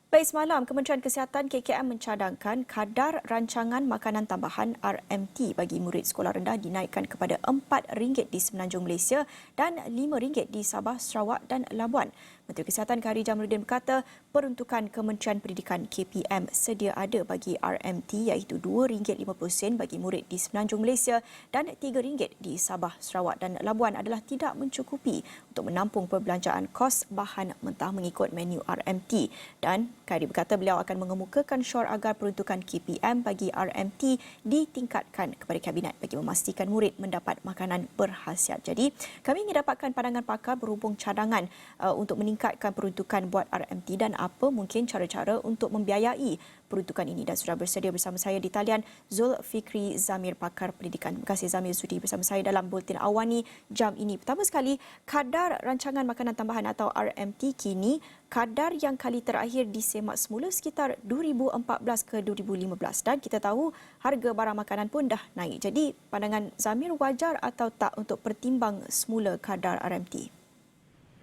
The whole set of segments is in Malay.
Baik, semalam Kementerian Kesihatan KKM mencadangkan kadar rancangan makanan tambahan RMT bagi murid sekolah rendah dinaikkan kepada RM4 di Semenanjung Malaysia dan RM5 di Sabah, Sarawak dan Labuan. Menteri Kesihatan Khairy Jamaluddin berkata peruntukan Kementerian Pendidikan KPM sedia ada bagi RMT iaitu RM2.50 bagi murid di Semenanjung Malaysia dan RM3 di Sabah, Sarawak dan Labuan adalah tidak mencukupi untuk menampung perbelanjaan kos bahan mentah mengikut menu RMT. Dan Khairy berkata beliau akan mengemukakan syur agar peruntukan KPM bagi RMT ditingkatkan kepada Kabinet bagi memastikan murid mendapat makanan berkhasiat. Jadi, kami ingin dapatkan pandangan pakar berhubung cadangan untuk meningkatkan peruntukan buat RMT dan apa mungkin cara-cara untuk membiayai peruntukan ini. Dan sudah bersedia bersama saya di talian Zulfikri Zamir, pakar pendidikan. Terima kasih Zamir sudi bersama saya dalam Bulletin Awani jam ini. Pertama sekali, kadar rancangan makanan tambahan atau RMT kini kadar yang kali terakhir disemak semula sekitar 2014 ke 2015 dan kita tahu harga barang makanan pun dah naik. Jadi pandangan Zamir wajar atau tak untuk pertimbang semula kadar RMT?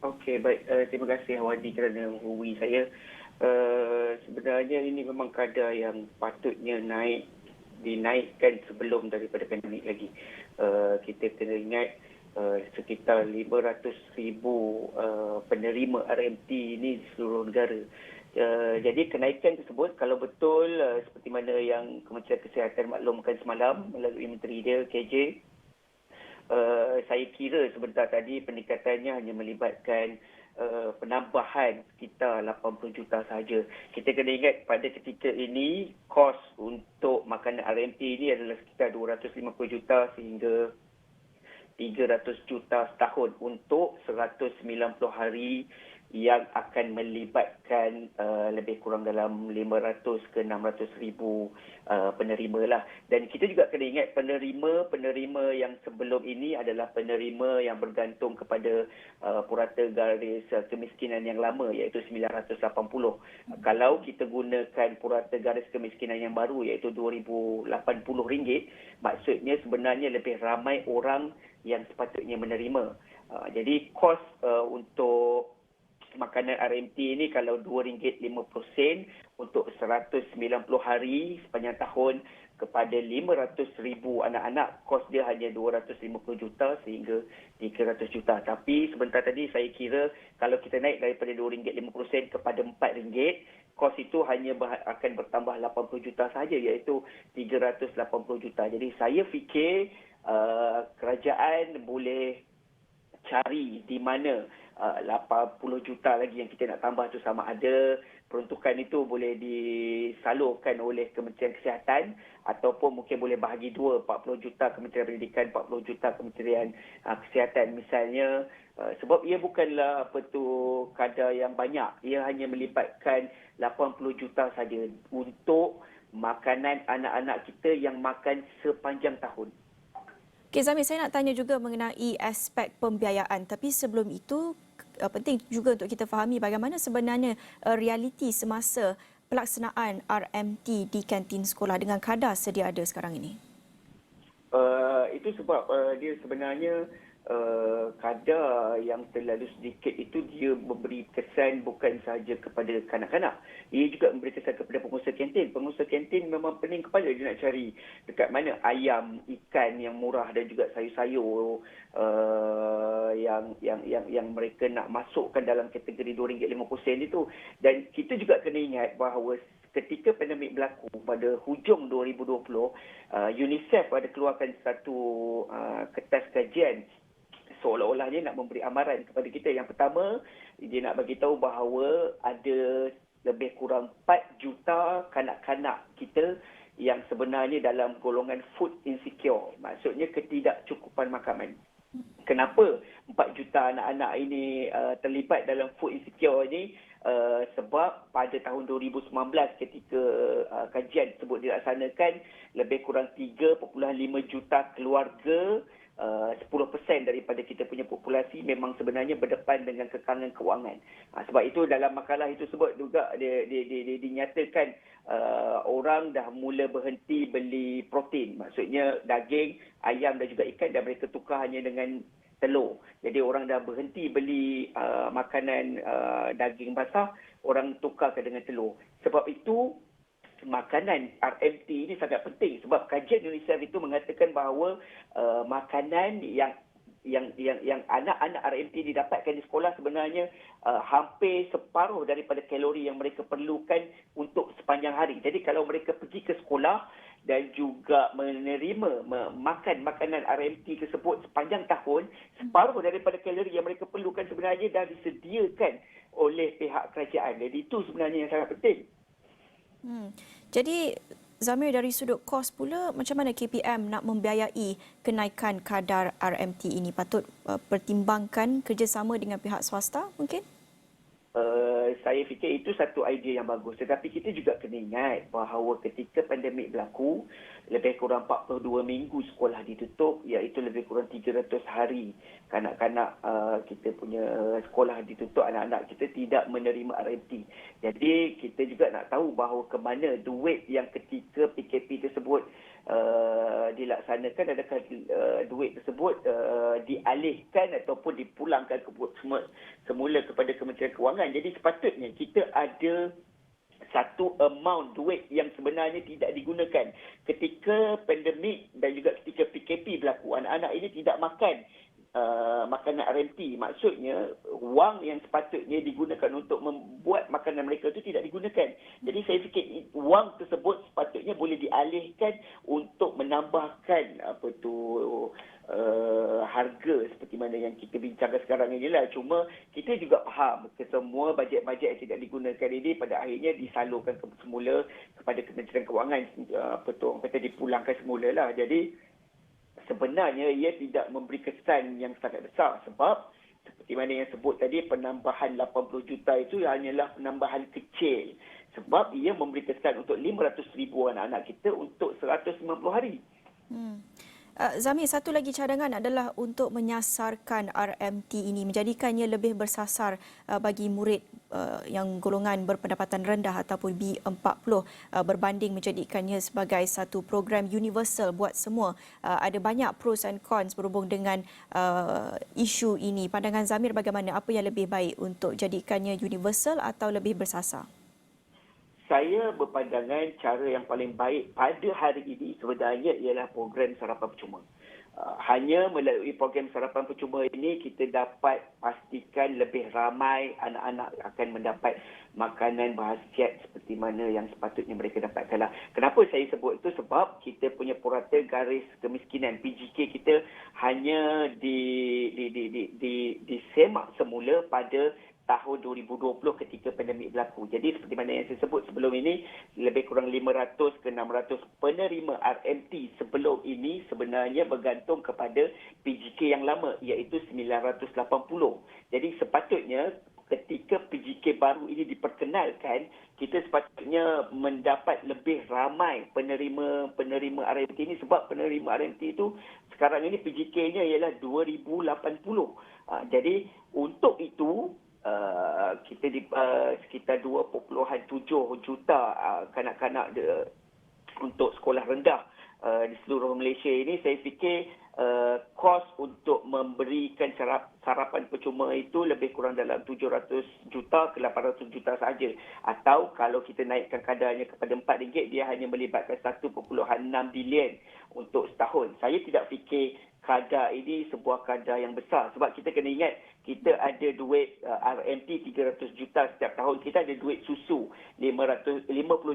Okey, baik. Terima kasih Awadi kerana menghubungi saya. Sebenarnya ini memang kadar yang patutnya dinaikkan sebelum daripada pandemik lagi. Kita kena ingat sekitar 500,000 penerima RMT ini di seluruh negara. Jadi kenaikan tersebut kalau betul seperti mana yang Kementerian Kesihatan maklumkan semalam melalui Menteri dia KJ, saya kira sebentar tadi peningkatannya hanya melibatkan penambahan sekitar 80 juta sahaja. Kita kena ingat pada ketika ini kos untuk makanan RMT ini adalah sekitar 250 juta sehingga 300 juta setahun untuk 190 hari yang akan melibatkan lebih kurang dalam 500 ke 600 ribu penerima lah. Dan kita juga kena ingat penerima yang sebelum ini adalah penerima yang bergantung kepada purata garis kemiskinan yang lama iaitu 980. Kalau kita gunakan purata garis kemiskinan yang baru iaitu RM2,080, maksudnya sebenarnya lebih ramai orang yang sepatutnya menerima. Jadi kos untuk makanan RMT ini kalau RM2.50 untuk 190 hari sepanjang tahun kepada 500,000 anak-anak, kos dia hanya 250 juta sehingga 300 juta. Tapi sebentar tadi saya kira kalau kita naik daripada RM2.50 kepada RM4, kos itu hanya akan bertambah 80 juta sahaja iaitu 380 juta. Jadi saya fikir kerajaan boleh cari di mana 80 juta lagi yang kita nak tambah tu sama ada peruntukan itu boleh disalurkan oleh Kementerian Kesihatan ataupun mungkin boleh bahagi dua, 40 juta Kementerian Pendidikan, 40 juta Kementerian Kesihatan misalnya, sebab ia bukanlah kadar yang banyak, ia hanya melibatkan 80 juta saja untuk makanan anak-anak kita yang makan sepanjang tahun. Okey Zamir, saya nak tanya juga mengenai aspek pembiayaan. Tapi sebelum itu, penting juga untuk kita fahami bagaimana sebenarnya realiti semasa pelaksanaan RMT di kantin sekolah dengan kadar sedia ada sekarang ini. Itu sebab dia sebenarnya kadar yang terlalu sedikit itu dia memberi kesan bukan sahaja kepada kanak-kanak. Ia juga memberi kesan kepada pengusaha kantin. Pengusaha kantin memang pening kepala dia nak cari dekat mana ayam, ikan yang murah dan juga sayur-sayur yang mereka nak masukkan dalam kategori RM2.50 itu. Dan kita juga kena ingat bahawa ketika pandemik berlaku pada hujung 2020, UNICEF ada keluarkan satu kertas kajian seolah-olahnya nak memberi amaran kepada kita. Yang pertama, dia nak bagi tahu bahawa ada lebih kurang 4 juta kanak-kanak kita yang sebenarnya dalam golongan food insecure. Maksudnya ketidakcukupan makanan. Kenapa 4 juta anak-anak ini terlibat dalam food insecure ini? Sebab pada tahun 2019 ketika kajian tersebut dilaksanakan, lebih kurang 3.5 juta keluarga, 10% daripada kita punya populasi memang sebenarnya berdepan dengan kekangan kewangan. Sebab itu dalam makalah itu sebut juga dinyatakan orang dah mula berhenti beli protein. Maksudnya daging, ayam dan juga ikan, dan mereka tukar hanya dengan telur. Jadi orang dah berhenti beli makanan daging basah orang tukarkan dengan telur. Sebab itu makanan RMT ini sangat penting sebab kajian UNICEF itu mengatakan bahawa makanan yang anak-anak RMT didapatkan di sekolah sebenarnya hampir separuh daripada kalori yang mereka perlukan untuk sepanjang hari. Jadi kalau mereka pergi ke sekolah dan juga menerima makan makanan RMT tersebut sepanjang tahun, separuh daripada kalori yang mereka perlukan sebenarnya dah disediakan oleh pihak kerajaan. Jadi itu sebenarnya yang sangat penting. Jadi Zamir, dari sudut kos pula, macam mana KPM nak membiayai kenaikan kadar RMT ini? Patut pertimbangkan kerjasama dengan pihak swasta mungkin? Saya fikir itu satu idea yang bagus. Tetapi kita juga kena ingat bahawa ketika pandemik berlaku, lebih kurang 42 minggu sekolah ditutup, iaitu lebih kurang 300 hari kanak-kanak kita punya sekolah ditutup, anak-anak kita tidak menerima RMT. Jadi kita juga nak tahu bahawa ke mana duit yang ketika PKP tersebut dilaksanakan, adakah duit tersebut dialihkan ataupun dipulangkan semula kepada Kementerian Kewangan. Jadi sepatutnya kita ada satu amount duit yang sebenarnya tidak digunakan. Ketika pandemik dan juga ketika PKP berlaku, anak-anak ini tidak makan makanan RMT. Maksudnya wang yang sepatutnya digunakan untuk membuat makanan mereka itu tidak digunakan. Jadi saya fikir wang tersebut sepatutnya boleh dialihkan untuk menambahkan harga seperti mana yang kita bincangkan sekarang inilah. Cuma kita juga faham semua bajet-bajet yang tidak digunakan ini pada akhirnya disalurkan semula kepada Kementerian Kewangan, orang kata dipulangkan semula lah. Jadi sebenarnya ia tidak memberi kesan yang sangat besar sebab seperti mana yang sebut tadi, penambahan 80 juta itu hanyalah penambahan kecil sebab ia memberi kesan untuk 500,000 anak-anak kita untuk 190 hari. Zamir, satu lagi cadangan adalah untuk menyasarkan RMT ini, menjadikannya lebih bersasar bagi murid yang golongan berpendapatan rendah ataupun B40 berbanding menjadikannya sebagai satu program universal buat semua. Ada banyak pros and cons berhubung dengan isu ini. Pandangan Zamir bagaimana? Apa yang lebih baik untuk jadikannya universal atau lebih bersasar? Saya berpandangan cara yang paling baik pada hari ini sebenarnya ialah program sarapan percuma. Hanya melalui program sarapan percuma ini kita dapat pastikan lebih ramai anak-anak akan mendapat makanan berkhasiat seperti mana yang sepatutnya mereka dapatkan. Kenapa saya sebut itu? Sebab kita punya purata garis kemiskinan PGK kita hanya disemak semula pada tahun 2020 ketika pandemik berlaku. Jadi seperti mana yang saya sebut sebelum ini, lebih kurang 500 ke 600 penerima RMT sebelum ini sebenarnya bergantung kepada PGK yang lama, iaitu 980. Jadi sepatutnya ketika PGK baru ini diperkenalkan, kita sepatutnya mendapat lebih ramai penerima RMT ini sebab penerima RMT itu sekarang ini PGK-nya ialah 2080. Jadi untuk itu kita di sekitar 2.7 juta kanak-kanak untuk sekolah rendah di seluruh Malaysia ini. Saya fikir kos untuk memberikan sarapan percuma itu lebih kurang dalam 700 juta ke 800 juta sahaja. Atau kalau kita naikkan kadarnya kepada RM4, dia hanya melibatkan 1.6 bilion untuk setahun. Saya tidak fikir kadar ini sebuah kadar yang besar sebab kita kena ingat kita ada duit RMT 300 juta setiap tahun, kita ada duit susu 50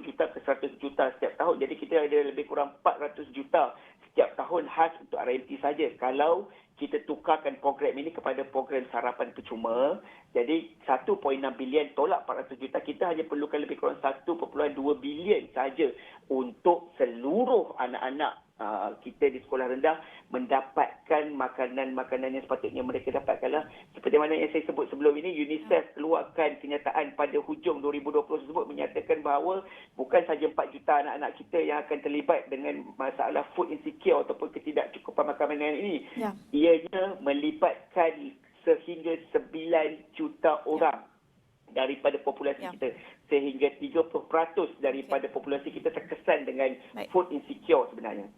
juta ke 100 juta setiap tahun. Jadi kita ada lebih kurang 400 juta setiap tahun khas untuk RMT saja. Kalau kita tukarkan program ini kepada program sarapan percuma, jadi 1.6 bilion tolak 400 juta, kita hanya perlukan lebih kurang 1.2 bilion saja untuk seluruh anak-anak kita di sekolah rendah mendapatkan makanan-makanan yang sepatutnya mereka dapatkanlah. Seperti mana yang saya sebut sebelum ini, UNICEF keluarkan kenyataan pada hujung 2020 tersebut menyatakan bahawa bukan sahaja 4 juta anak-anak kita yang akan terlibat dengan masalah food insecure ataupun ketidakcukupan makanan ini. Ianya melibatkan sehingga 9 juta orang daripada populasi kita, sehingga 30% daripada populasi kita terkesan dengan food insecure sebenarnya.